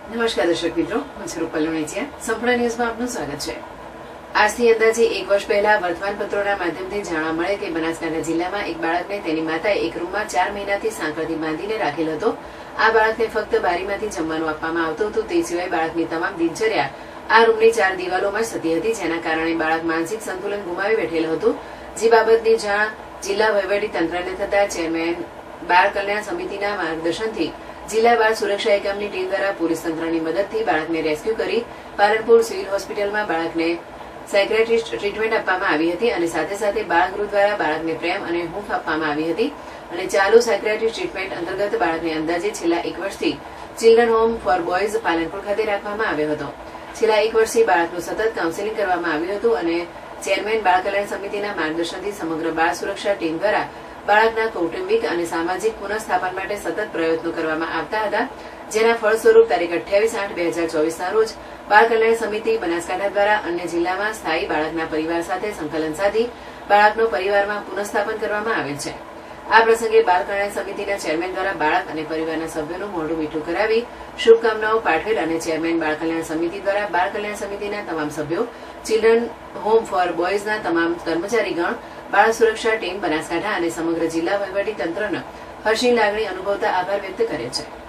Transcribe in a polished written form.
નમસ્કાર દર્શક મિત્રો, હું છું રૂપલ લુણીચિયા. સંપૂર્ણ ન્યૂઝમાં આપનું સ્વાગત છે. આજથી અંદાજે 1 વર્ષ પહેલા વર્તમાનપત્રોના માધ્યમથી જાણવા મળે કે બનાસકાંઠા જિલ્લામાં એક બાળકને તેની માતાએ એક રૂમમાં 4 મહિનાથી સાંકળથી બાંધીને રાખેલ હતો. આ બાળકને ફક્ત બારીમાંથી જમવાનું આપવામાં આવતું હતું. તે સિવાય બાળકની તમામ દિનચર્યા આ રૂમની 4 દિવાલોમાં જ થતી હતી, જેના કારણે બાળક માનસિક સંતુલન ગુમાવી બેઠેલ હતું. જે બાબતની જાણ જિલ્લા વહીવટી તંત્રને થતા ચેરમેન બાળ કલ્યાણ સમિતિના માર્ગદર્શનથી જિલ્લા બાળ સુરક્ષા એકમની ટીમ દ્વારા પોલીસ તંત્રની મદદથી બાળકને રેસ્ક્યુ કરી પાલનપુર સિવિલ હોસ્પિટલમાં બાળકને સાયક્રેટિસ્ટ ટ્રીટમેન્ટ આપવામાં આવી હતી અને સાથે સાથે બાળગૃહ દ્વારા બાળકને પ્રેમ અને હૂંફ આપવામાં આવી હતી. અને ચાલુ સાયક્રેટિસ્ટ ટ્રીટમેન્ટ અંતર્ગત બાળકને અંદાજે છેલ્લા 1 વર્ષથી children home for boys Palanpur ખાતે રાખવામાં આવ્યો હતો. છેલ્લા 1 વર્ષથી બાળકનું સતત કાઉન્સેલિંગ કરવામાં આવ્યું હતું અને ચેરમેન બાળ કલ્યાણ સમિતિના માર્ગદર્શનથી સમગ્ર બાળ સુરક્ષા ટીમ દ્વારા બાળકના કૌટુંબિક અને સામાજિક પુનઃસ્થાપન માટે સતત પ્રયત્નો કરવામાં આવતા હતા. જેના ફળ તારીખ 28/8/2024 રોજ બાળ કલ્યાણ સમિતિ બનાસકાંઠા દ્વારા અન્ય જિલ્લામાં સ્થાયી બાળકના પરિવાર સાથે સંકલન સાધી બાળકનો પરિવારમાં પુનઃસ્થાપન કરવામાં આવેલ છે. આ પ્રસંગે બાળ કલ્યાણ સમિતિના ચેરમેન દ્વારા બાળક અને પરિવારના સભ્યોનું મોઢું મીઠું કરાવી શુભકામનાઓ પાઠવેલ અને ચેરમેન બાળ કલ્યાણ સમિતિ દ્વારા બાળ કલ્યાણ સમિતિના તમામ સભ્યો, ચિલ્ડ્રન હોમ ફોર બોયઝના તમામ કર્મચારીગણ, બાળ સુરક્ષા ટીમ બનાસકાંઠા અને સમગ્ર જિલ્લા વહીવટી તંત્રનો હર્ષની લાગણી અનુભવતા આભાર વ્યક્ત કરે છે.